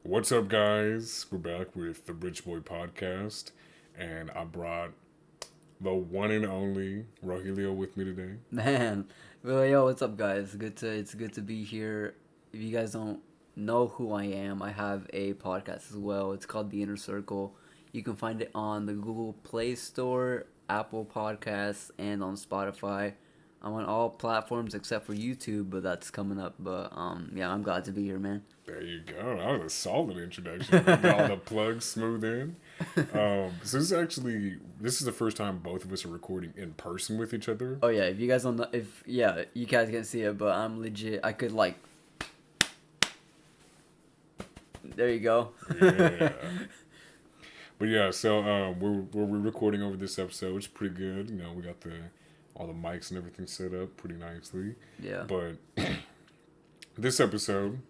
What's up, guys? We're back with the Rich Boy Podcast, and I brought the one and only Rogelio with me today. Man, well, yo, what's up, guys? It's good to be here. If you guys don't know who I am, I have a podcast as well. It's called The Inner Circle. You can find it on the Google Play Store, Apple Podcasts, and on Spotify. I'm on all platforms except for YouTube, but that's coming up. But yeah, I'm glad to be here, man. There you go. That was a solid introduction. Got all the plugs smooth in. So this is the first time both of us are recording in person with each other. Oh yeah, if you guys don't know, if yeah, you guys can't see it, but I'm legit. I could like. There you go. Yeah. But yeah, so we're recording over this episode, which is pretty good. You know, we got the all the mics and everything set up pretty nicely. Yeah. But this episode,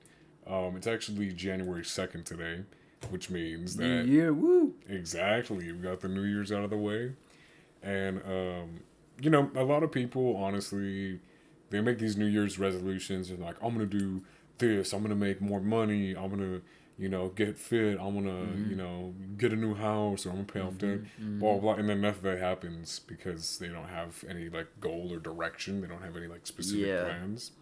it's actually January 2nd today, which means New that Year, woo! exactly we got the New Year's out of the way, and you know, a lot of people honestly they make these New Year's resolutions and like I'm gonna do this, I'm gonna make more money, I'm gonna get fit, I'm gonna get a new house or I'm gonna pay off debt, blah blah, and then nothing of that happens because they don't have any like goal or direction, they don't have any like specific Yeah. plans.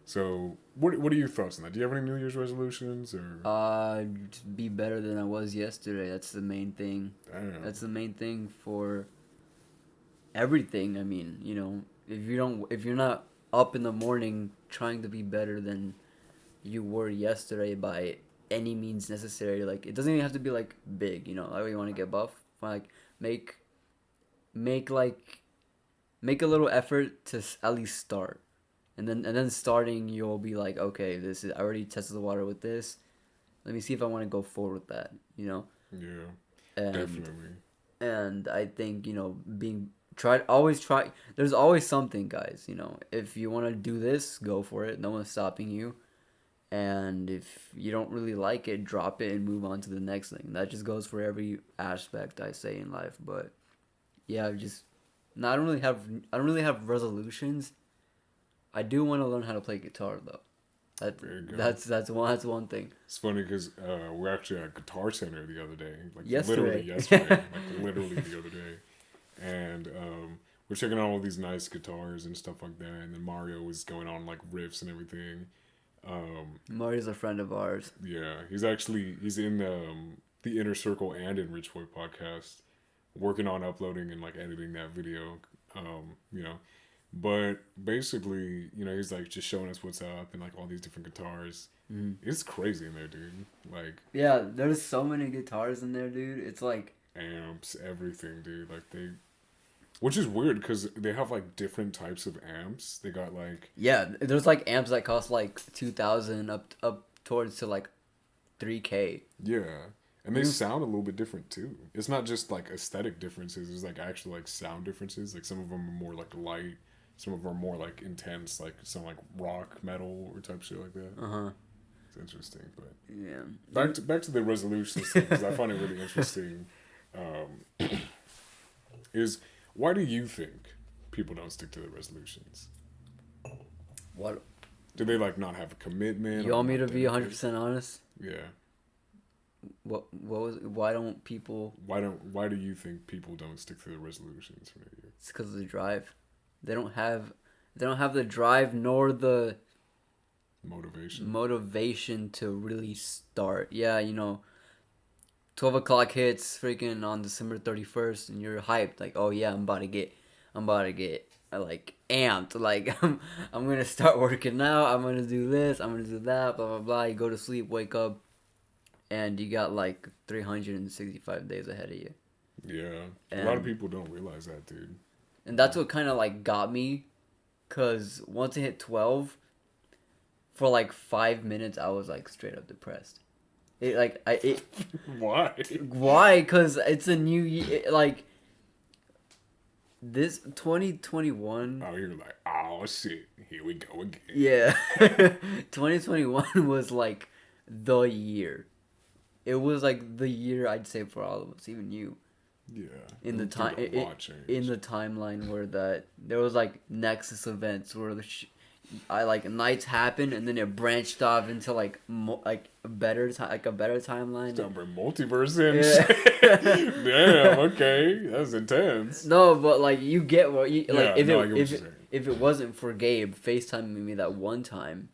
So, what are your thoughts on that? Do you have any New Year's resolutions or? To be better than I was yesterday. That's the main thing. Damn. That's the main thing for everything. I mean, if you're not up in the morning trying to be better than you were yesterday by any means necessary, like it doesn't even have to be like big. Like you want to get buff, like make make like make a little effort to at least start. And then starting, you'll be like, okay, this is I already tested the water with this. Let me see if I want to go forward with that. Yeah, And definitely. and I think being tried always try. There's always something, guys. If you want to do this, go for it. No one's stopping you. And if you don't really like it, drop it and move on to the next thing. That just goes for every aspect I say in life. But yeah, just no, I don't really have resolutions. I do want to learn how to play guitar though. That There you go. that's one thing. It's funny because we're actually at Guitar Center the other day, like literally Yesterday. yesterday, like literally the other day, and we're checking out all these nice guitars and stuff like that. And then Mario was going on like riffs and everything. Mario's a friend of ours. Yeah, he's in the Inner Circle and in Rich Boy Podcast, working on uploading and like editing that video. You know, but basically, he's like just showing us what's up and like all these different guitars. It's crazy in there, dude. Like Yeah, there's so many guitars in there, dude. It's like amps, everything, dude. Like which is weird because they have like different types of amps. They got like yeah, there's like amps that cost like 2,000 up towards to like 3K. yeah, and they sound a little bit different too. It's not just like aesthetic differences. There's like actual like sound differences. Like some of them are more like light. Some of them are more like intense, like some like rock, metal, or type shit like that. Uh-huh. It's interesting, but Yeah. back to the resolutions thing because I find it really interesting. Um, is why do you think people don't stick to their resolutions? What Do they like not have a commitment? you or want me not to be dedicated? 100% honest? Yeah. Why don't people Why do you think people don't stick to their resolutions for New Year? It's cuz of the drive. They don't have the drive nor the Motivation. motivation to really start. Yeah, 12 o'clock hits freaking on December 31st and you're hyped. Like, oh yeah, I'm about to get like amped. Like, I'm going to start working out. I'm going to do this. I'm going to do that, blah, blah, blah. You go to sleep, wake up, and you got like 365 days ahead of you. Yeah. A lot of And, people don't realize that, dude. and that's what kind of like got me. Because once I hit 12, for like 5 minutes, I was like straight up depressed. Why? Why? Because it's a new year. Like this 2021. Oh, you're like, oh shit, here we go again. Yeah, 2021 was like the year. It was like the year I'd say for all of us, even you. Yeah. In the Dude, time, a lot changed. in the timeline where that there was like Nexus events where I like nights happened, and then it branched off into like like a better like a better timeline. Talking about multiverse and Yeah. shit. Damn, okay. That's intense. No, but like you get what you like. Yeah, no, I get what you're saying. If it wasn't for Gabe FaceTiming me that one time,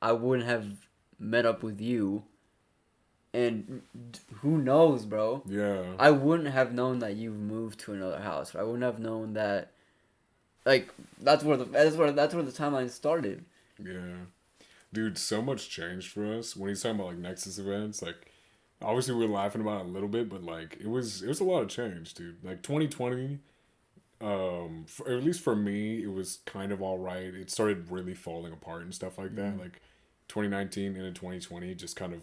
I wouldn't have met up with you. And who knows, bro? Yeah. I wouldn't have known that you moved to another house. I wouldn't have known that. Like that's where the timeline started. Yeah. Dude, so much changed for us. When he's talking about like Nexus events, like obviously we are laughing about it a little bit, but like it was a lot of change, dude. Like 2020, at least for me, it was kind of all right. It started really falling apart and stuff like that. Like 2019 into 2020, just kind of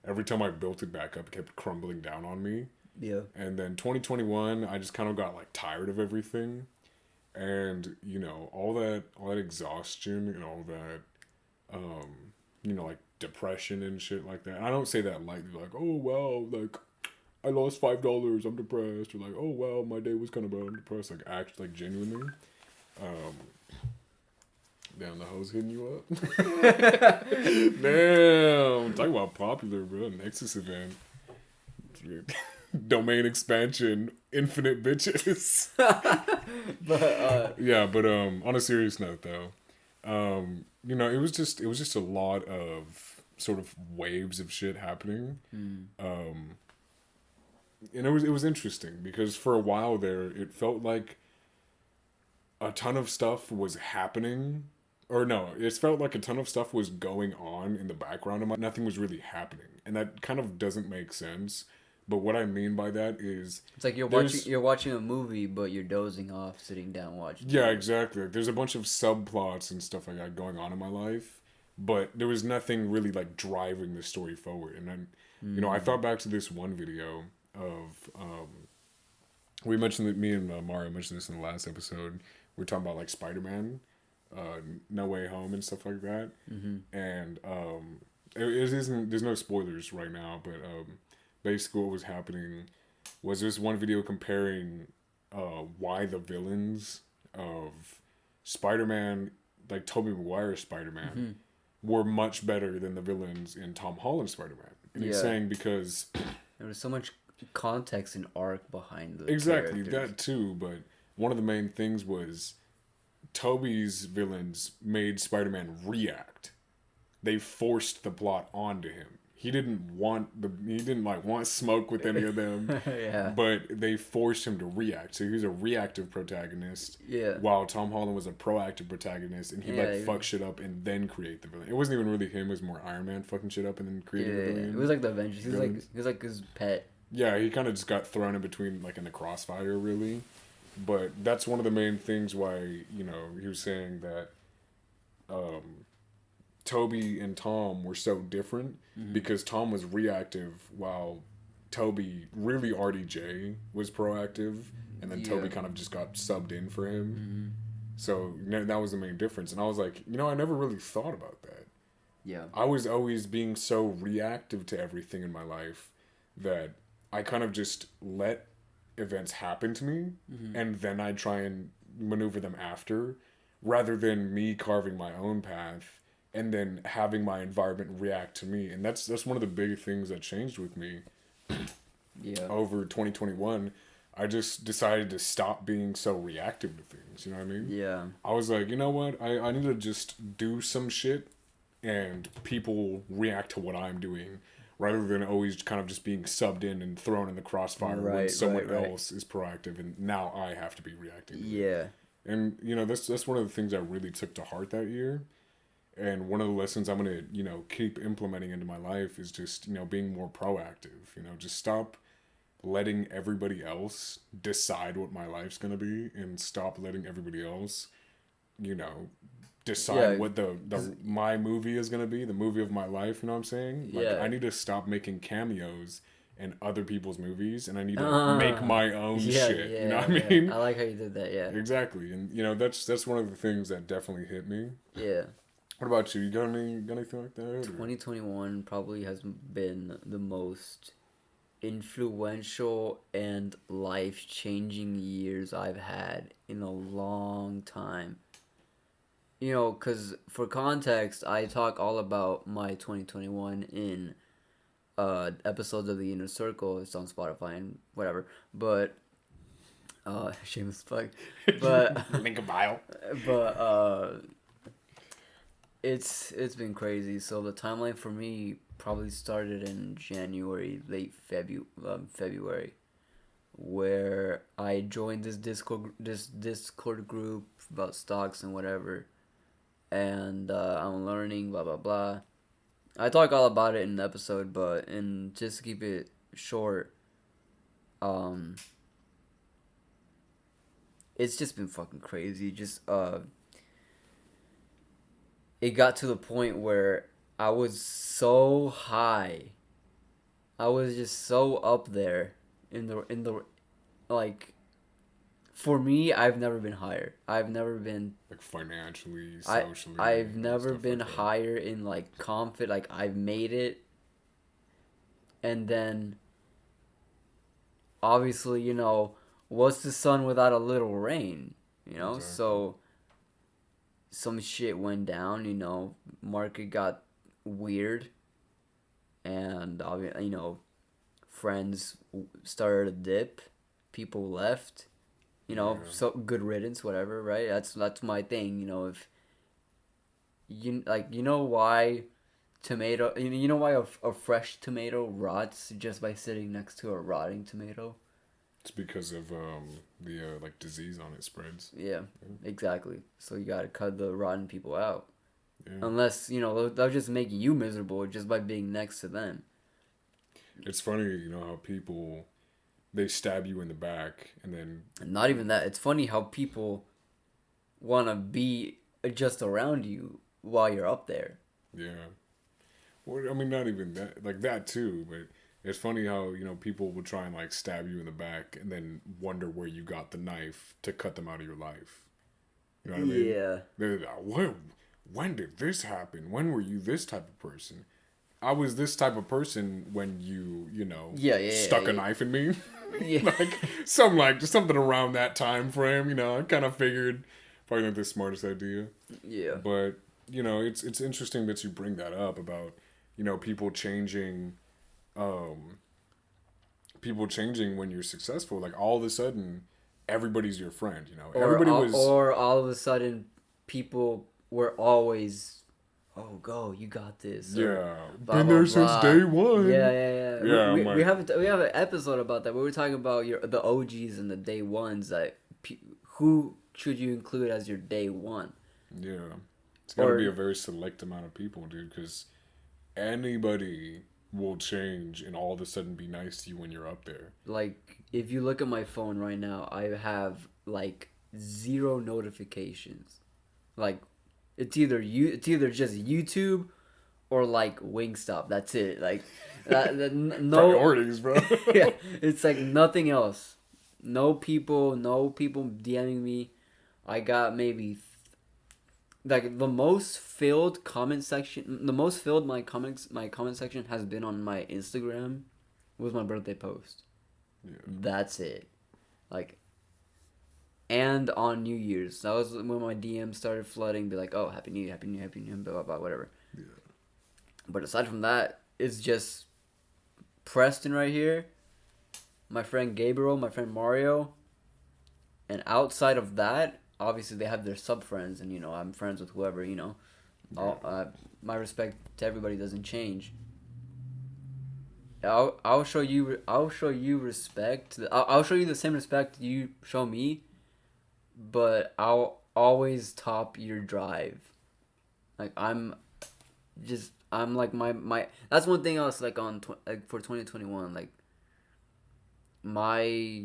every time I built it back up, it kept crumbling down on me. Yeah. And then 2021, I just kind of got like tired of everything, and all that exhaustion and all that, like depression and shit like that. And I don't say that lightly, like, oh well, like I lost $5, I'm depressed, or like, oh well, my day was kind of bad, I'm depressed. Like like genuinely. Damn, the hoes hitting you up. Damn, talking about popular, bro. Nexus event. Domain expansion, infinite bitches. Yeah, but on a serious note though, it was just a lot of sort of waves of shit happening. And it was interesting because for a while there it felt like a ton of stuff was happening, or no, it felt like a ton of stuff was going on in the background of nothing was really happening, and that kind of doesn't make sense. But what I mean by that is It's like you're watching a movie, but you're dozing off, sitting down watching. Yeah, exactly. Like, there's a bunch of subplots and stuff like that going on in my life, but there was nothing really like driving the story forward. And then, I thought back to this one video of we mentioned that me and Mario mentioned this in the last episode. We were talking about like Spider-Man, No Way Home and stuff like that. And it isn't. There's no spoilers right now, but basically what was happening was this one video comparing why the villains of Spider-Man, like Tobey Maguire's Spider-Man, were much better than the villains in Tom Holland's Spider-Man. And he's saying because there was so much context and arc behind the exactly characters. that too, but one of the main things was Tobey's villains made Spider-Man react. They forced the plot onto him. He didn't want smoke with any of them. Yeah. But they forced him to react. So he was a reactive protagonist. Yeah. While Tom Holland was a proactive protagonist, and he'd fuck shit up and then create the villain. It wasn't even really him. It was more Iron Man fucking shit up and then creating the villain. It was like the Avengers. He was like his pet. Yeah, he kind of just got thrown in between, like in the crossfire, really. But that's one of the main things why he was saying that Toby and Tom were so different because Tom was reactive while Toby, really RDJ, was proactive, and then Toby kind of just got subbed in for him. So that was the main difference. And I was like, I never really thought about that. Yeah. I was always being so reactive to everything in my life that I kind of just let events happen to me, and then I try and maneuver them after, rather than me carving my own path and then having my environment react to me. And that's one of the big things that changed with me. Over 2021, I just decided to stop being so reactive to things. You know what I mean? Yeah. I was like, you know what? I need to just do some shit, and people react to what I'm doing, rather than always kind of just being subbed in and thrown in the crossfire when someone else is proactive and now I have to be reacting. Yeah. And that's one of the things I really took to heart that year. And one of the lessons I'm going to, keep implementing into my life is just, being more proactive. Just stop letting everybody else decide what my life's going to be, and stop letting everybody else, decide what the my movie is going to be, the movie of my life, you know what I'm saying? Like, I need to stop making cameos in other people's movies, and I need to make my own shit. You know what I mean? I like how you did that, yeah. Exactly. And, that's one of the things that definitely hit me. Yeah. What about you? You got anything like that? 2021 probably has been the most influential and life-changing years I've had in a long time. you know, because for context, I talk all about my 2021 in episodes of the Inner Circle. It's on Spotify and whatever. But shameless plug. But Link a bio. but it's been crazy. So the timeline for me probably started in January, late February, where I joined this Discord group about stocks and whatever, and I'm learning blah blah blah. I talk all about it in the episode, but and just to keep it short, um, it's just been fucking crazy. Just it got to the point where I was so high. I was just so up there in the like for me, I've never been higher. I've never been Like financially, I socially, I've and never stuff been like that. higher in like confident like I've made it, and then obviously, you know, what's the sun without a little rain, you know? Exactly. So some shit went down, you know, market got weird, and you know, friends started to dip, people left, you know, Yeah. so good riddance, whatever, right? That's my thing, you know. If you like, you know why tomato, you know why a fresh tomato rots just by sitting next to a rotting tomato? It's because of the like disease on it spreads. Yeah, exactly. So you gotta cut the rotten people out, Yeah. unless you know they'll just make you miserable just by being next to them. It's funny, you know, how people they stab you in the back and then And not even that. It's funny how people want to be just around you while you're up there. yeah. Well, I mean, not even that, like that too, but it's funny how, you know, people will try and like stab you in the back and then wonder where you got the knife to cut them out of your life. You know what I mean? Yeah. They're like, when did this happen? When were you this type of person? I was this type of person when you know, Yeah, yeah, stuck a yeah, knife in me. yeah. Like something like just something around that time frame, you know. I kind of figured probably not the smartest idea. Yeah. But, you know, it's interesting that you bring that up about, you know, um people changing when you're successful. Like all of a sudden everybody's your friend, you know. Everybody was Or all of a sudden, people were always, oh, go, you got this, or yeah, blah been blah there since blah. day Yeah, one. yeah, yeah. We, Yeah, I'm we, we like, have we have an episode about that. We were talking about the OGs and the day ones. That who should you include as your day one? yeah. It's got to be a Or very select amount of people, dude, because anybody will change and all of a sudden be nice to you when you're up there. like if you look at my phone right now, I have like zero notifications. Like it's either just YouTube or like Wingstop. That's it. Like no, Priorities, bro. yeah. It's like nothing else. No people DMing me. I got maybe like the most filled comment section. The most filled my comment section has been on my Instagram with my birthday post. Yeah, That's it. Like, and on New Year's. That was when my DMs started flooding. Be like, oh, Happy New Year, Happy New Year, Happy New Year, blah blah blah, whatever. yeah, But aside from that, it's just Preston right here, my friend Gabriel, my friend Mario, and outside of that, obviously they have their sub friends, and you know I'm friends with whoever. You know, yeah. all my respect to everybody doesn't change. I'll show you respect. I'll show you the same respect you show me, but I'll always top your drive. Like I'm like my that's one thing else like like for 2021 like my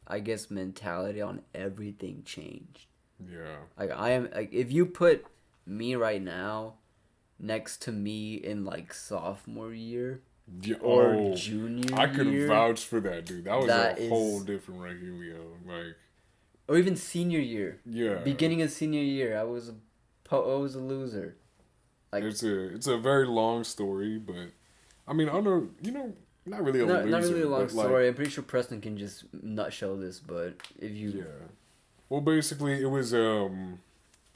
I guess mentality on everything changed. Yeah. Like I am like if you put me right now next to me in like sophomore year Yeah. or Oh, junior I could year, vouch for that, dude. That was a that whole is different Rogelio. Like, or even senior year, yeah, beginning of senior year, I was a loser. Like it's a very long story, but I mean, I don't, you know, not really a not really a loser, long but story. like, I'm pretty sure Preston can just nutshell this, but if you yeah. Well, basically, it was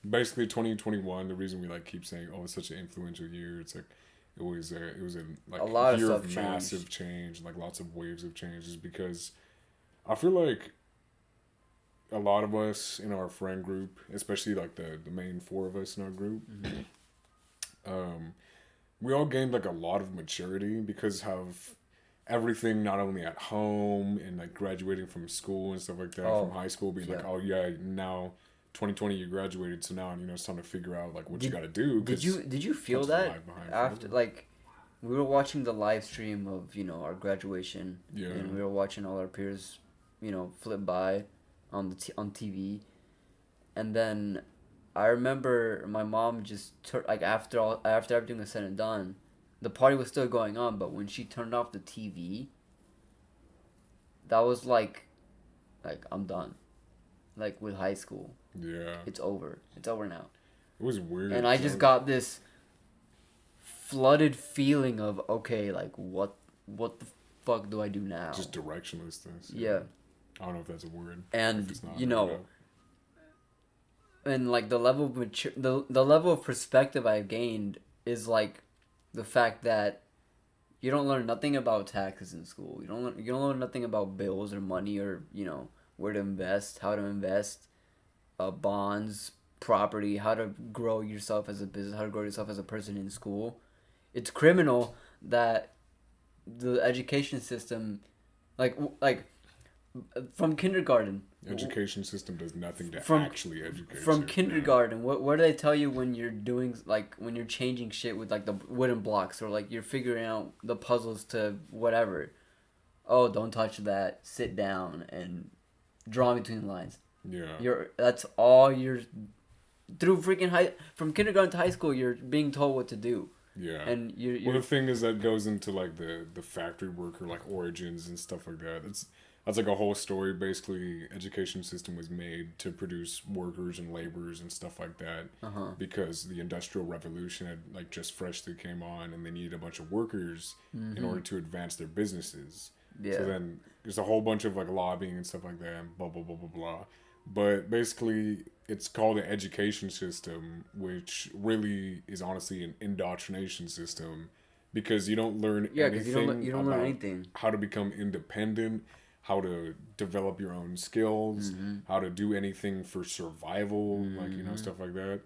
basically 2021. The reason we like keep saying, "Oh, it's such an influential year," it's like it was a A like lot of year stuff of changed. massive change, like lots of waves of change, is because I feel like a lot of us in our friend group, especially like the main four of us in our group, Mm-hmm. um, we all gained like a lot of maturity because of everything, not only at home and like graduating from school and stuff like that, from Oh, high school, being like, yeah. oh yeah, now 2020 you graduated, so now it's time to figure out like what you Did got to do because did you feel punches are that live behind after, forever. like, we were watching the live stream of, our graduation, Yeah, and we were watching all our peers, flip by on on TV, and then I remember my mom just like after everything was said and done, the party was still going on, but when she turned off the TV, that was like I'm done. Like with high school, yeah, it's over. It's over now. it was weird And I 'cause just got this flooded feeling of, okay, like what the fuck do I do now? just directionlessness. Yeah, Yeah. I don't know if that's a word. If And it's not, look it up. and like the level of the level of perspective I've gained is like the fact that you don't learn nothing about taxes in school. You don't learn nothing about bills or money or, where to invest, how to invest, bonds, property, how to grow yourself as a business, how to grow yourself as a person in school. It's criminal that the education system, like from kindergarten, Education system does nothing to from actually educate from you. Yeah. kindergarten, what do they tell you when you're doing, like, when you're changing shit with like the wooden blocks, or like you're figuring out the puzzles to whatever? Oh, don't touch that. Sit down and draw between the lines. Yeah. That's all you're through freaking high from kindergarten to high school. You're being told what to do, Yeah. and Well, you're the thing is that goes into like the factory worker like origins and stuff like that. That's like a whole story. Basically, education system was made to produce workers and laborers and stuff like that uh-huh. because the industrial revolution had like just freshly came on and they needed a bunch of workers in Mm-hmm. order to advance their businesses. So Yeah. then there's a whole bunch of like lobbying and stuff like that and blah blah blah blah blah. But basically, it's called an education system, which really is honestly an indoctrination system because you don't learn Yeah, because anything you don't learn about anything. how to become independent, how to develop your own skills, Mm-hmm. how to do anything for survival, like, Mm-hmm. stuff like that.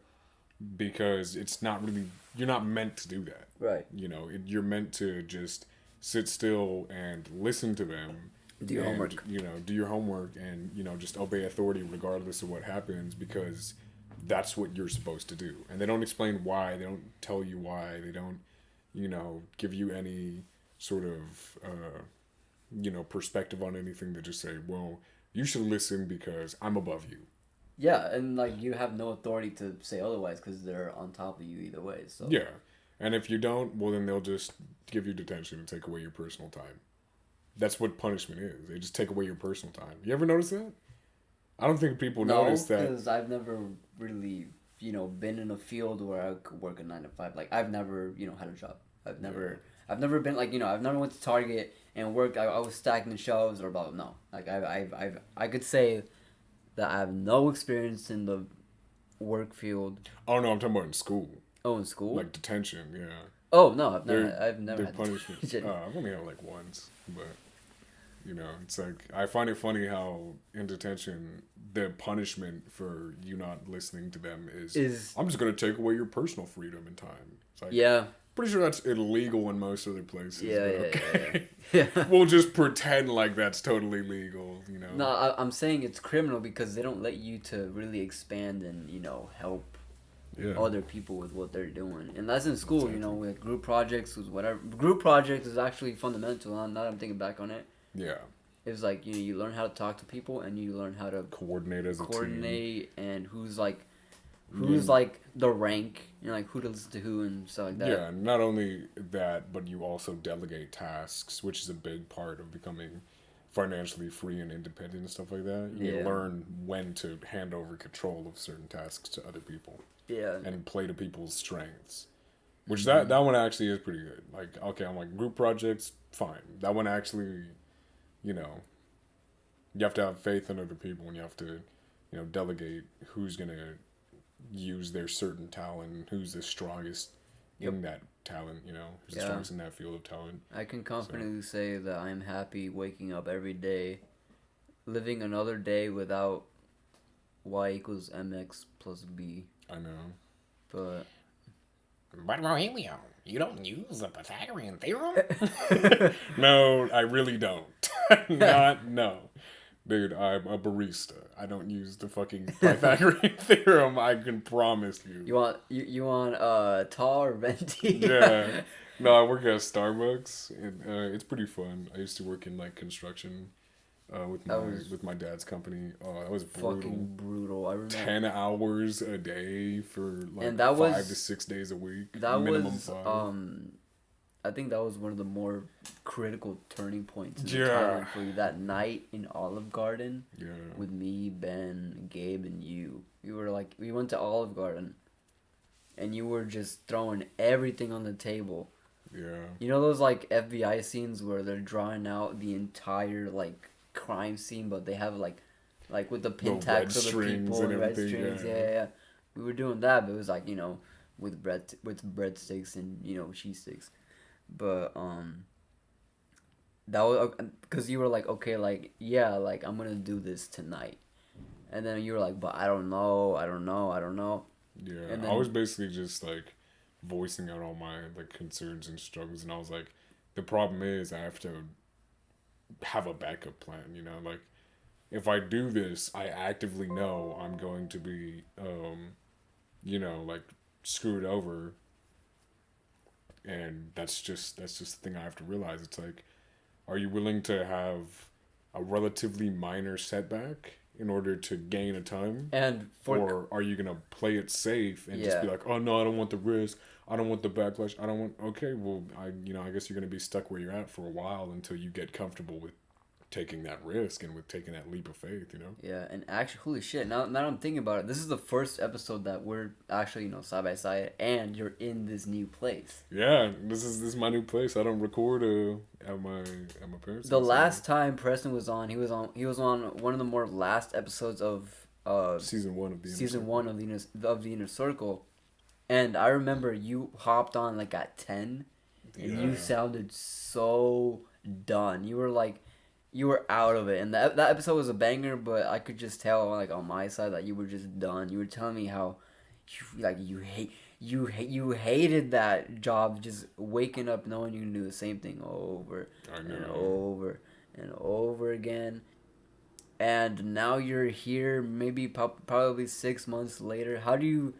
Because it's not really, you're not meant to do that. Right. You're meant to just sit still and listen to them Do your and homework. do your homework and just obey authority regardless of what happens because that's what you're supposed to do. And they don't explain why, they don't tell you why, they don't give you any sort of perspective on anything. They just say, well, you should listen because I'm above you. Yeah, and like you have no authority to say otherwise because they're on top of you either way. So Yeah, and if you don't, well, then they'll just give you detention and take away your personal time. That's what punishment is. They just take away your personal time. You ever notice that? I don't think people no, notice that. because I've never really been in a field where I could work a 9 to 5. Like I've never had a job. I've never been like I've never went to Target and worked. I was stacking the shelves or blah. No, like I could say that I have no experience in the work field. Oh no, I'm talking about in school, Oh, in school? like detention. Yeah, Oh no, I've never they're had punishments. detention. I've only had like once, but it's like I find it funny how in detention the punishment for you not listening to them is I'm just gonna take away your personal freedom and time. It's like Yeah. pretty sure that's illegal in most other places. Yeah, but yeah, okay. yeah, yeah. We'll just pretend like that's totally legal. No, I'm saying it's criminal because they don't let you to really expand and help Yeah. other people with what they're doing, and that's in school. Exactly. With group projects, was whatever. Group projects is actually fundamental. Now that I'm thinking back on it, Yeah. it's like you learn how to talk to people and you learn how to Coordinate as a team. coordinate and who's Yeah. like the rank, like who to listen to who and stuff like that. Yeah, not only that, but you also delegate tasks, which is a big part of becoming financially free and independent and stuff like that. You Yeah. learn when to hand over control of certain tasks to other people Yeah. and play to people's strengths. Which that one actually is pretty good. Like, okay, I'm like group projects, fine. That one actually, you know, you have to have faith in other people and you have to, delegate who's gonna use their certain talent, who's the strongest Yep. in that talent, you know, who's the Yeah. strongest in that field of talent. I can confidently say that I'm happy waking up every day, living another day without y equals mx plus b. I know. But Rogelio, you don't use the Pythagorean theorem? No, I really don't. No. Dude, I'm a barista. I don't use the fucking Pythagorean theorem, I can promise you. you want tall or venti? Yeah. No, I work at Starbucks, and it's pretty fun. I used to work in like construction with my dad's company. Oh, that was brutal. Fucking brutal. I remember 10 hours a day for like And that 5 was- to 6 days a week. that minimum was 5. I think that was one of the more critical turning points in Yeah. the talent for you. That night in Olive Garden Yeah. with me, Ben, Gabe, and you. We went to Olive Garden, and you were just throwing everything on the table. Yeah. You know those like FBI scenes where they're drawing out the entire like crime scene, but they have like with the pin red tags of the strings people and and red everything, strings. yeah. Yeah. We were doing that, but it was like with breadsticks and cheese sticks, but that was because you were like, okay, like yeah, like I'm gonna do this tonight, and then you were like, but I don't know. Yeah. And I then- was basically just like voicing out all my like concerns and struggles, and I was like, the problem is I have to have a backup plan, you know, like if I do this, I actively know I'm going to be like screwed over, and that's just the thing I have to realize. It's like, are you willing to have a relatively minor setback in order to gain a ton? And Or are you gonna play it safe and just be Yeah. like, oh no, I don't want the risk, I don't want the backlash, I don't want. Okay, well, I guess you're gonna be stuck where you're at for a while until you get comfortable with taking that risk and with taking that leap of faith, you know. Yeah, and actually, holy shit! Now I'm thinking about it. This is the first episode that we're actually side by side, and you're in this new place. Yeah, this is my new place. I don't record at my parents' The house last time Preston was on, he was on one of the more last episodes of season 1 of the season Inner 1 of the Inner Circle, and I remember you hopped on like at 10, and you Yeah. sounded so done. You were like. You were out of it, and that episode was a banger. But I could just tell, like on my side, that you were just done. You were telling me how, you hated that job, just waking up knowing you can do the same thing over I and know. over and over again. And now you're here, maybe probably 6 months later. How do you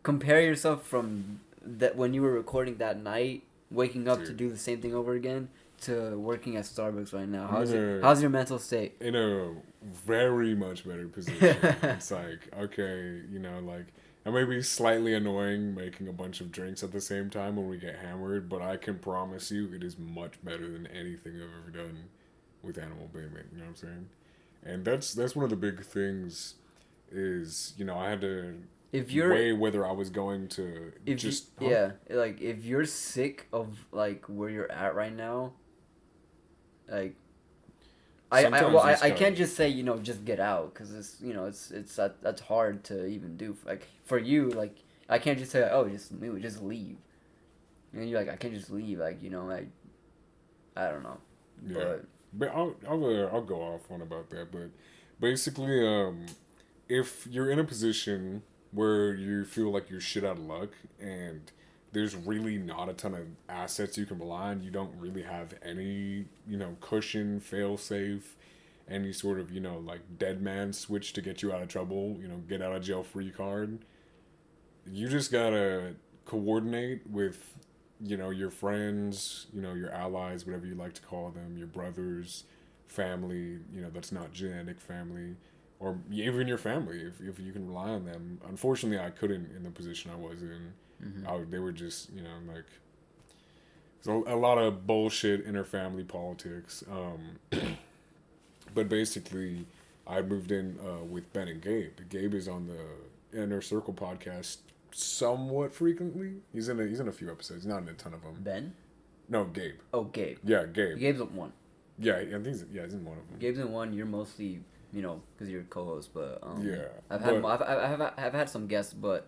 compare yourself from that when you were recording that night, waking up to Dude. do the same thing over again, to working at Starbucks right now? I'm How's your mental state? in a very much better position. It's like, okay, like I may be slightly annoying making a bunch of drinks at the same time when we get hammered, but I can promise you it is much better than anything I've ever done with animal payment. You know what I'm saying? And that's one of the big things is, I had to If you're weigh whether I was going to if just you, yeah, like if you're sick of like where you're at right now, like Sometimes you just I gotta- can't just say just get out, because it's that's hard to even do, like for you. Like I can't just say, oh, just leave, and you're like, I can't just leave, like I don't know. Yeah. But I'll go off on about that. But basically, if you're in a position where you feel like you're shit out of luck and there's really not a ton of assets you can rely on, you don't really have any cushion, fail safe, any sort of like dead man switch to get you out of trouble, get out of jail free card. You just gotta coordinate with your friends, your allies, whatever you like to call them, your brothers, family, that's not genetic family, or even your family, if you can rely on them. Unfortunately, I couldn't in the position I was in. They were just, like, there's a lot of bullshit inter-family politics. But basically, I moved in with Ben and Gabe. Gabe is on the Inner Circle podcast somewhat frequently. He's in a few episodes, not in a ton of them. Ben? No, Gabe. Oh, Gabe. Yeah, Gabe. Gabe's in one. Yeah, I think he's in one of them. Gabe's in one. You're mostly because you're a co-host. But Yeah, I've had but I've had some guests, but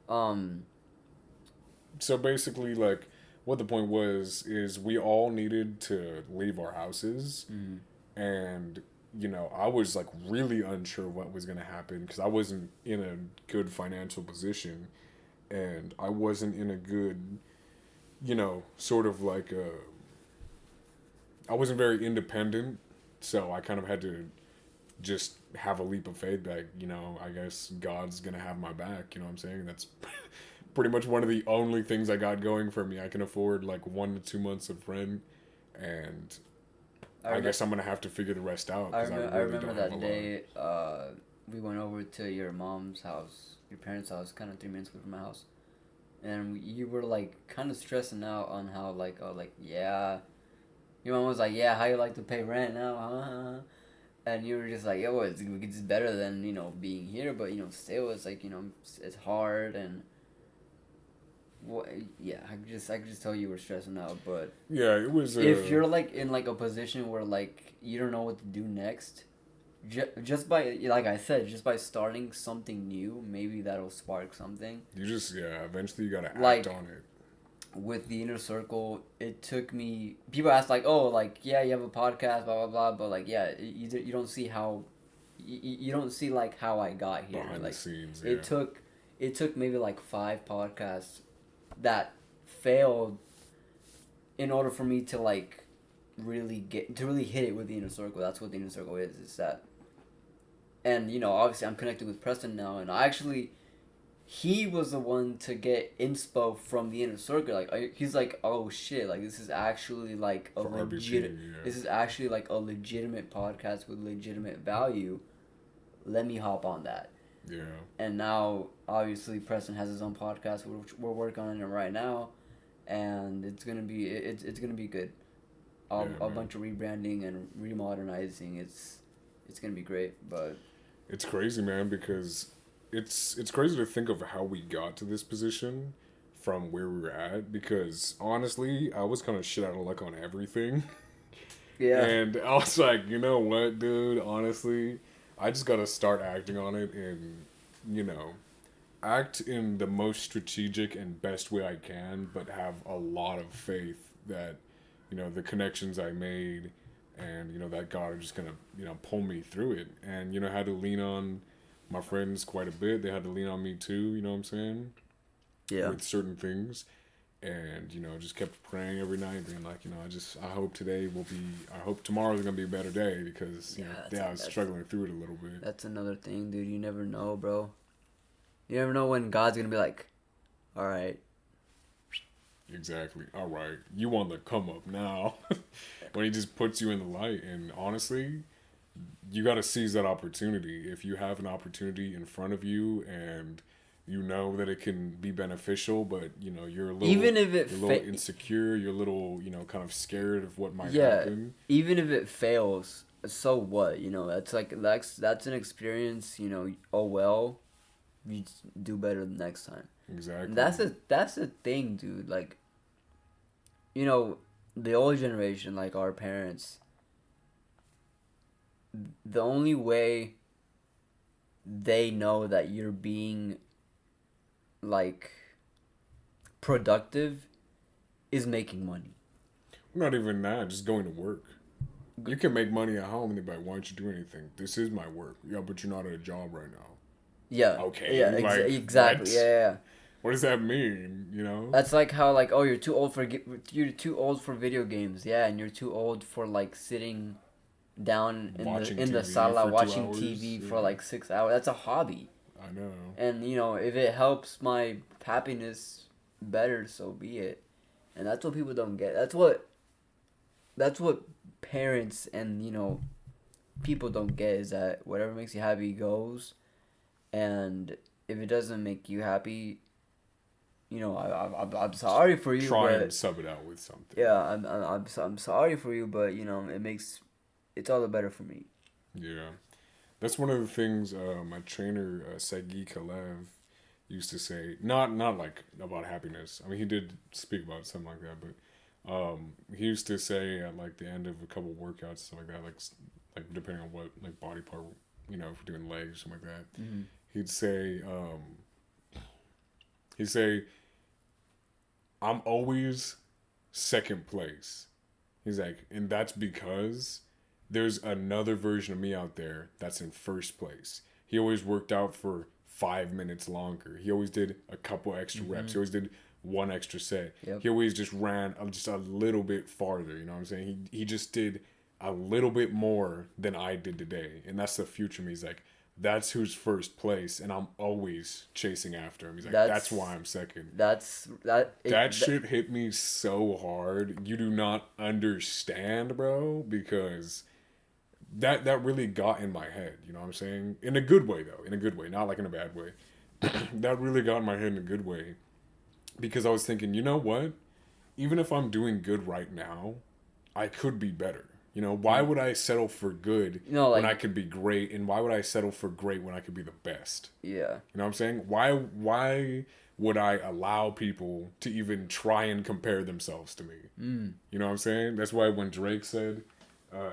um, so basically, like, what the point was is we all needed to leave our houses, and I was like really unsure what was gonna happen because I wasn't in a good financial position, and I wasn't in a good, sort of like I wasn't very independent, so I kind of had to just have a leap of faith that I guess God's gonna have my back. You know what I'm saying? That's pretty much one of the only things I got going for me. I can afford like 1 to 2 months of rent, and I guess I'm gonna have to figure the rest out because I I really remember don't have a that lot. day. We went over to your mom's house, your parents' house, kind of 3 minutes away from my house, and you were like kind of stressing out on how like yeah, your mom was like, yeah, how you like to pay rent now, huh? And you were just like, yo, it's better than being here, but still it's like it's hard and what yeah, I could just tell you were stressing out, but Yeah, it was. if you're like in like a position where like you don't know what to do next, just by like I said, just by starting something new, maybe that'll spark something. You just eventually you gotta act Like on it. with the inner circle, it took me. People ask like, oh, like yeah, you have a podcast, blah blah blah, but like yeah, you don't see how, you don't see like how I got here. Behind the Like scenes, yeah. it took maybe like 5 podcasts that failed in order for me to like really hit it with the inner circle. That's what the inner circle is that. And obviously I'm connected with Preston now, and he was the one to get inspo from the inner circle. Like he's like, oh shit, like this is actually like a For legit. RBP, yeah. This is actually like a legitimate podcast with legitimate value. Let me hop on that. Yeah. And now, obviously, Preston has his own podcast, which we're working on it right now, and it's gonna be good. A Man. bunch of rebranding and remodernizing. It's gonna be great, but It's crazy, man, because it's crazy to think of how we got to this position from where we were at. Because honestly, I was kind of shit out of luck on everything, yeah, and I was like, you know what, dude? Honestly, I just gotta start acting on it, and you know, act in the most strategic and best way I can, but have a lot of faith that the connections I made and that God are just gonna pull me through it. And I had to lean on my friends quite a bit. They had to lean on me too. You know what I'm saying? yeah, With certain things, and just kept praying every night, being like, I hope today will be. I hope tomorrow's gonna be a better day because I was struggling through it a little bit. that's another thing, dude. You never know, bro. You never know when God's gonna be like, all right, Exactly. All right. You want the come up now. When he just puts you in the light. And honestly, you got to seize that opportunity. If you have an opportunity in front of you and you know that it can be beneficial, but you're a little, even if you're a little insecure, you're a little, kind of scared of what might happen. even if it fails, so what? That's like that's an experience. Oh well, you do better the next time. Exactly. And that's the thing, dude. Like, the old generation, like our parents, the only way they know that you're being like productive is making money. Not even that, just going to work. You can make money at home and they're like, why don't you do anything? This is my work. Yeah, but you're not at a job right now. Yeah. Okay. Yeah. Like, Exactly. what? Yeah. What does that mean? That's like how like, oh, you're too old for video games. Yeah, and you're too old for like sitting down in Watching the TV sala for 2 watching hours? TV for Yeah. like 6 hours. That's a hobby. I know. And if it helps my happiness better, so be it. And that's what people don't get. That's what parents and people don't get, is that whatever makes you happy goes, and if it doesn't make you happy, I'm sorry for you. Try but and sub it out with something. yeah, I'm sorry for you, but it's all the better for me. Yeah. That's one of the things my trainer, Sagi Kalev, used to say. Not like about happiness. I mean, he did speak about something like that, but he used to say at like the end of a couple workouts, stuff like that, like like depending on what like body part, if we're doing legs or something like that, Mhm. he'd say, he'd say, I'm always second place. He's like, and that's because there's another version of me out there that's in first place. He always worked out for 5 minutes longer. He always did a couple extra reps. He always did one extra set. Yep. He always just ran just a little bit farther. You know what I'm saying? He just did a little bit more than I did today. And that's the future me. He's like, that's who's first place, and I'm always chasing after him. He's like, that's why I'm second. That shit hit me so hard. You do not understand, bro, because that really got in my head. You know what I'm saying? In a good way, though. In a good way, not like in a bad way. That really got in my head in a good way, because I was thinking, you know what? Even if I'm doing good right now, I could be better. Why would I settle for good when I could be great, and why would I settle for great when I could be the best? Yeah. You know what I'm saying? Why would I allow people to even try and compare themselves to me? You know what I'm saying? That's why when Drake said,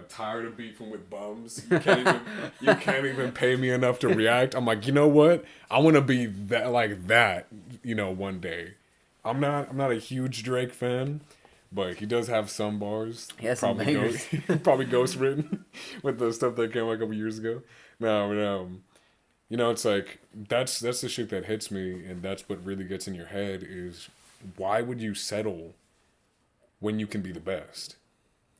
tired of beefing with bums, you can't even pay me enough to react. I'm like, you know what? I want to be that like that, one day. I'm not a huge Drake fan, but he does have some bars. He has some bangers. Probably ghost written with the stuff that came out a couple years ago. No, but it's like that's the shit that hits me, and that's what really gets in your head is why would you settle when you can be the best?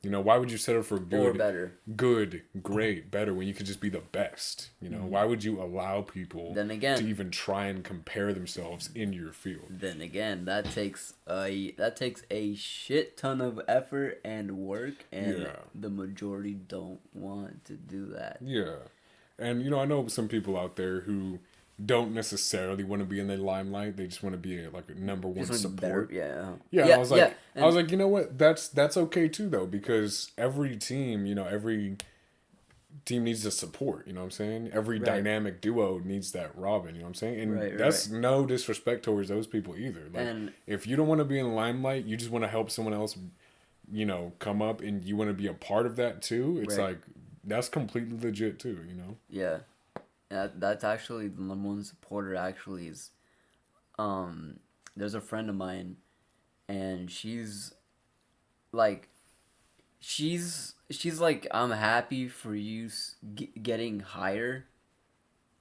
Why would you settle for good, or better, good, great, better when you could just be the best? Why would you allow people to even try and compare themselves in your field? Then again, that takes a shit ton of effort and work, and the majority don't want to do that. Yeah, and I know some people out there who don't necessarily want to be in the limelight. They just want to be a number one support. Yeah. I was like, you know what? That's okay too, though, because every team needs the support. You know what I'm saying? Every dynamic duo needs that Robin. You know what I'm saying? And that's no disrespect towards those people either. Like, if you don't want to be in the limelight, you just want to help someone else, come up, and you want to be a part of that too. It's like that's completely legit too. Yeah. That's actually the number one supporter. Actually, is there's a friend of mine, and she's like, I'm happy for you getting higher,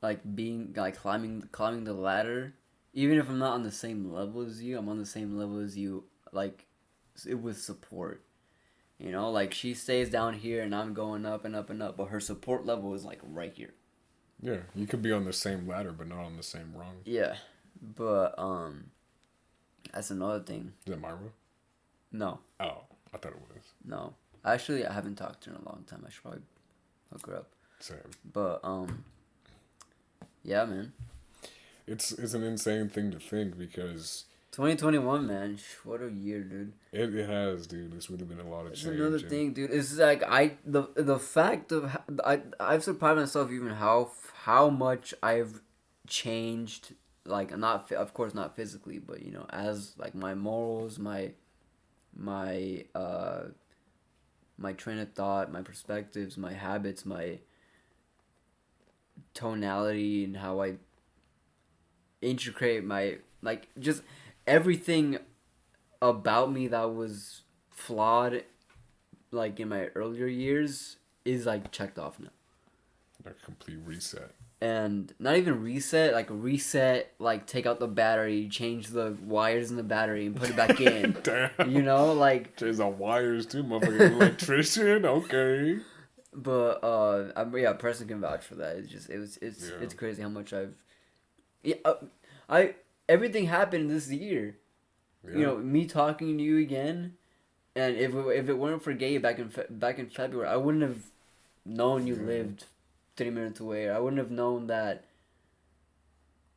like being like climbing the ladder. Even if I'm not on the same level as you, I'm on the same level as you. Like, with support. Like she stays down here, and I'm going up and up and up, but her support level is like right here. Yeah, you could be on the same ladder, but not on the same rung. Yeah, but that's another thing. Is it Myra? No. Oh, I thought it was. No, actually, I haven't talked to her in a long time. I should probably hook her up. Same. But yeah, man. It's an insane thing to think because 2021, man, what a year, dude. It has, dude. It's really been a lot of change. It's another thing, dude. It's like the fact of I've surprised myself even how much I've changed. Like, of course not physically, but as like my morals, my train of thought, my perspectives, my habits, my tonality, and how I integrate my just everything about me that was flawed like in my earlier years is like checked off now. Like a complete reset. And not even reset, like take out the battery, change the wires in the battery and put it back in. Damn. Change the wires too, motherfucking electrician. Okay. But Preston can vouch for that. It's crazy how much everything happened this year. Yeah. Me talking to you again, and if it weren't for Gabe back in February, I wouldn't have known you lived 3 minutes away. I wouldn't have known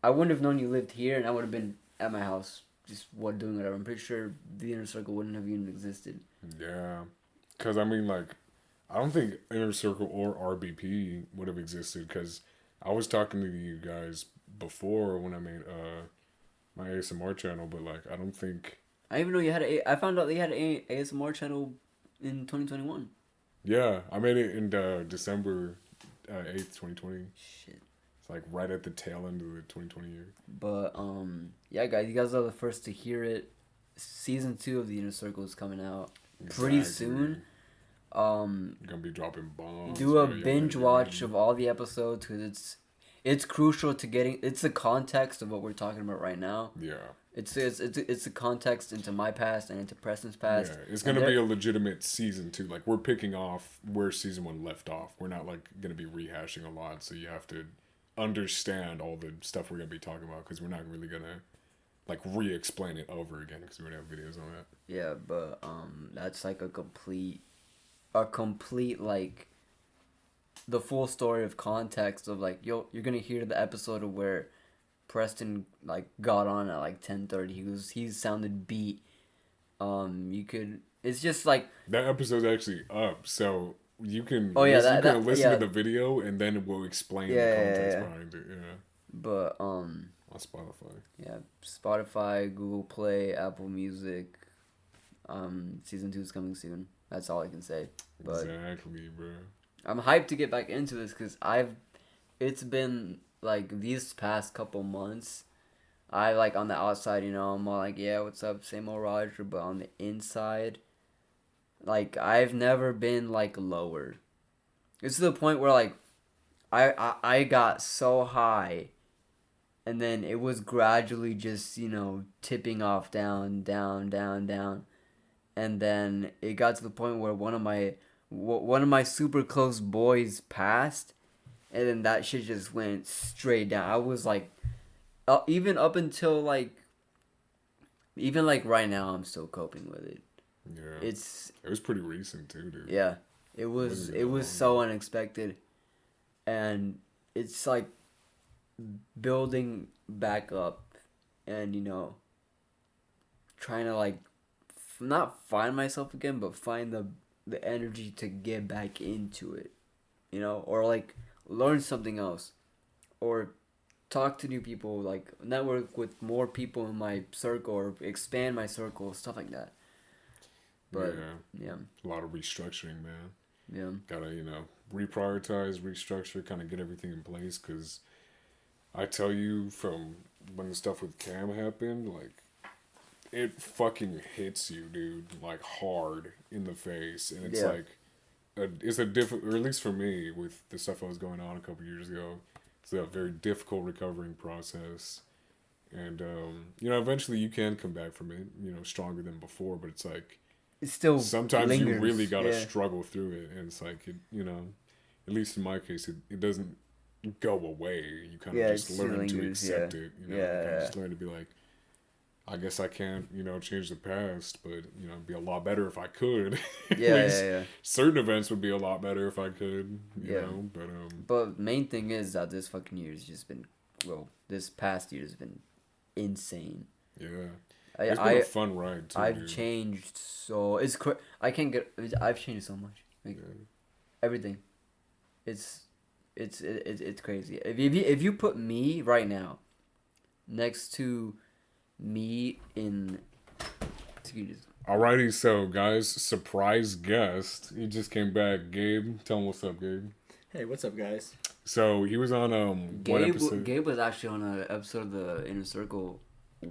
you lived here, and I would have been at my house just doing whatever. I'm pretty sure the inner circle wouldn't have even existed. Yeah, because I mean, like, I don't think inner circle or RBP would have existed because I was talking to you guys before when I made my ASMR channel, but like I didn't even know you had I found out that you had an ASMR channel in 2021. Yeah, I made it in December 8th, 2020. Shit. It's like right at the tail end of the 2020 year. But yeah, guys, you guys are the first to hear it. Season 2 of the Inner Circle is coming out pretty soon. Gonna be dropping bombs. Do a bro. Y'all binge better get watch ready. of all the episodes because it's crucial to getting. It's the context of what we're talking about right now. Yeah. It's the context into my past and into Preston's past. Yeah, it's And gonna be a legitimate season too. Like we're picking off where season 1 left off. We're not like gonna be rehashing a lot, so you have to understand all the stuff we're gonna be talking about because we're not really gonna like re-explain it over again because we already have videos on that. Yeah, but that's like a complete like the full story of context of like you're gonna hear the episode of where Preston like got on at like 10:30. He sounded beat. You could it's just like That episode's actually up, so you can Oh, yeah, listen, you that- can that- listen yeah. to the video and then we'll explain Yeah, the yeah, context yeah. behind it. Yeah, but on Spotify. yeah, Spotify, Google Play, Apple Music. Season 2 is coming soon. That's all I can say. But Exactly, bro. I'm hyped to get back into this because it's been like these past couple months. I like on the outside, I'm all like, yeah, what's up, same old Roger. But on the inside, like I've never been like lower. It's to the point where like I got so high, and then it was gradually just tipping off down, down, down, down, and then it got to the point where one of my super close boys passed, and then that shit just went straight down. I was like, even up until even like right now, I'm still coping with it. Yeah, It's it was pretty recent too, dude. yeah, it was Wasn't it that was long so unexpected, and it's like building back up, and trying to like not find myself again, but find the energy to get back into it, or like learn something else, or talk to new people, like network with more people in my circle, or expand my circle, stuff like that. But yeah, a lot of restructuring, man. yeah, Gotta reprioritize, restructure, kind of get everything in place. Cause I tell you, from when the stuff with Cam happened, like it fucking hits you, dude, like hard in the face, and it's Yeah. like it's a different, or at least for me, with the stuff that was going on a couple years ago, it's a very difficult recovering process. And eventually you can come back from it, stronger than before. But it's like it still sometimes lingers. you really gotta Yeah. struggle through it, and it's like at least in my case, it doesn't go away. You kind of Yeah, just it still learn to lingers, accept yeah. it. Yeah, You kind yeah. of just learn to be like, I guess I can't, change the past, but it'd be a lot better if I could. At Yeah, least yeah. certain events would be a lot better if I could, Yeah. But But main thing is that this fucking year's just been, this past year's been insane. yeah, it's been a fun ride too. I've dude. changed so I've changed so much. Like Yeah. everything. It's crazy. If you put me right now next to me in Alrighty, so guys, surprise guest. He just came back. Gabe, tell him what's up, Gabe. Hey, what's up, guys? So he was on one episode. Gabe was actually on an episode of the Inner Circle. He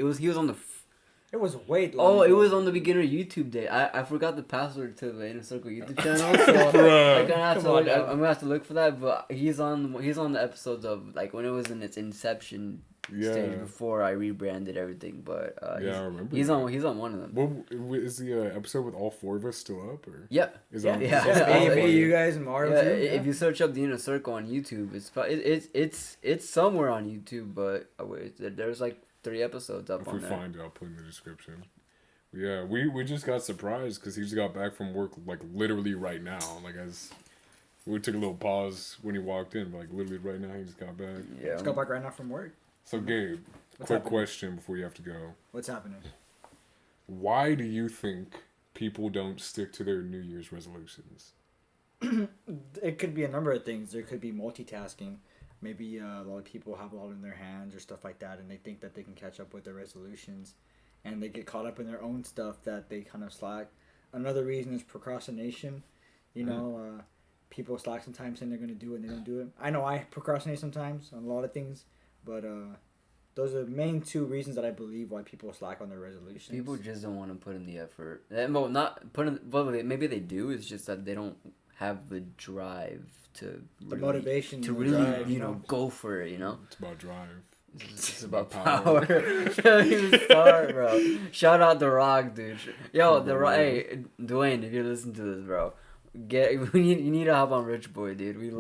was on the. It was way long Oh, it ago. was on the beginner YouTube day. I forgot the password to the Inner Circle YouTube channel, so Bruh. I'm gonna have to Come on look. now. I'm gonna have to look for that. But he's on the episodes of like when it was in its inception stage before I rebranded everything. But Yeah, I remember he's that. on one of them. Well, is the episode with all four of us still up, or Yep. is Yeah. on? Yeah. Just Yeah. me, you guys, and Mario Yeah, too. if you search up the Inner Circle on YouTube, it's somewhere on YouTube, but there's like 3 episodes up If on we there. find it, I'll put in the description. Yeah, we just got surprised because he just got back from work like literally right now. Like as we took a little pause when he walked in, but like literally right now he just got back. Yeah. Let's go back right now from work. So Gabe, What's quick happening? question before you have to go. What's happening? Why do you think people don't stick to their New Year's resolutions? It could be a number of things. There could be multitasking. Maybe a lot of people have a lot in their hands or stuff like that, and they think that they can catch up with their resolutions, and they get caught up in their own stuff that they kind of slack. Another reason is procrastination. You know, people slack sometimes saying they're gonna do it and they don't do it. I know I procrastinate sometimes on a lot of things, but those are the main two reasons that I believe why people slack on their resolutions. People just don't want to put in the effort. Well, not put in. Well, maybe they do. It's just that they don't have the drive to The motivation to and the really, drive, you know, go for it. You know, It's about drive. it's about power. Don't even start, bro. Shout out The Rock, dude. Yo, The Rock. Hey, Dwayne, if you listen to this, bro, you need to hop on Rich Boy, dude. We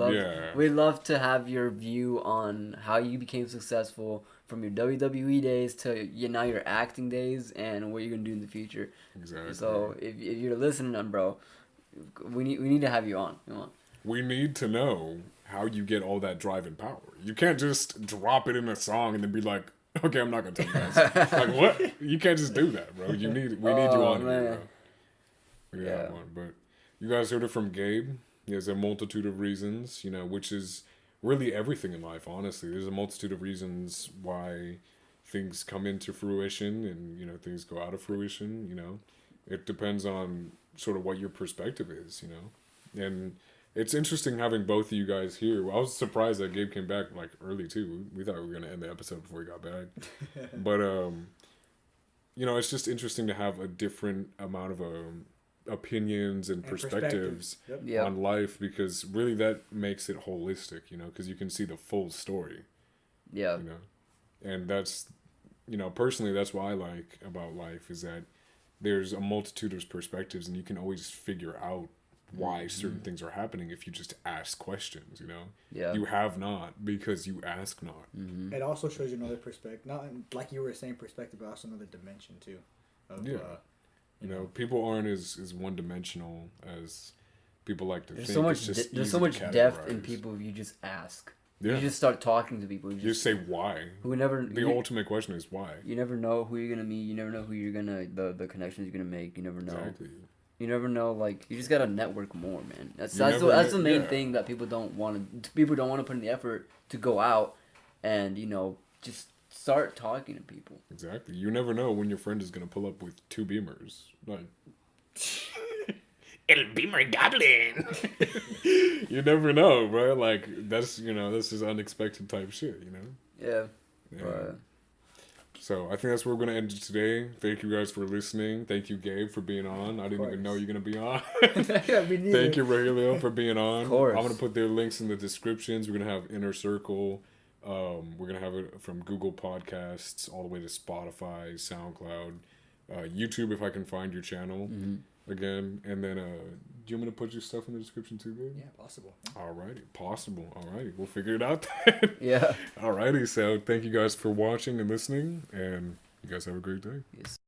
love to have your view on how you became successful from your WWE days to now your acting days and what you're gonna do in the future. Exactly. So if you're listening, bro, we need to have you on. Come on. We need to know how you get all that drive and power. You can't just drop it in a song and then be like, okay, I'm not gonna tell you guys. Like what? You can't just do that, bro. We need you on here, bro. We need to have one. But you guys heard it from Gabe. There's a multitude of reasons, you know, which is really everything in life, honestly. There's a multitude of reasons why things come into fruition and, you know, things go out of fruition, you know. It depends on sort of what your perspective is, you know. And it's interesting having both of you guys here. I was surprised that Gabe came back like early too. We thought we were gonna end the episode before he got back. But you know, it's just interesting to have a different amount of opinions and perspectives Yep. on life, because really that makes it holistic, you know, because you can see the full story. Yeah. You know, and that's, you know, personally that's what I like about life, is that there's a multitude of perspectives and you can always figure out why certain things are happening if you just ask questions, you know. Yeah. You have not because you ask not. It also shows you another perspective, not like you were saying perspective, but also another dimension too. Of, Yeah. You know, people aren't as one dimensional as people like to There's think. so much. It's just There's easy so to much depth in categorize. people if you just ask. Yeah. You just start talking to people. You just say why. The ultimate question is why. You never know who you're gonna meet. You never know who you're gonna the connections you're gonna make. You never know. Exactly. You never know. Like you just gotta network more, man. That's the main thing that people don't want to. People don't want to put in the effort to go out and just start talking to people. Exactly. You never know when your friend is gonna pull up with 2 Beamers. Like El Beamer Goblin. you never know, bro. Like that's this is unexpected type shit. You know. Yeah. Yeah. But So I think that's where we're gonna end it today. Thank you guys for listening. Thank you, Gabe, for being on. I didn't even know you're gonna be on. Thank you, Rogelio, for being on. Of course. I'm gonna put their links in the descriptions. We're gonna have Inner Circle. We're gonna have it from Google Podcasts all the way to Spotify, SoundCloud, YouTube if I can find your channel again. And then do you want me to put your stuff in the description too, babe? Yeah, possible. Alrighty, possible. Alrighty, we'll figure it out then. yeah. Alrighty, so thank you guys for watching and listening, and you guys have a great day. Yes.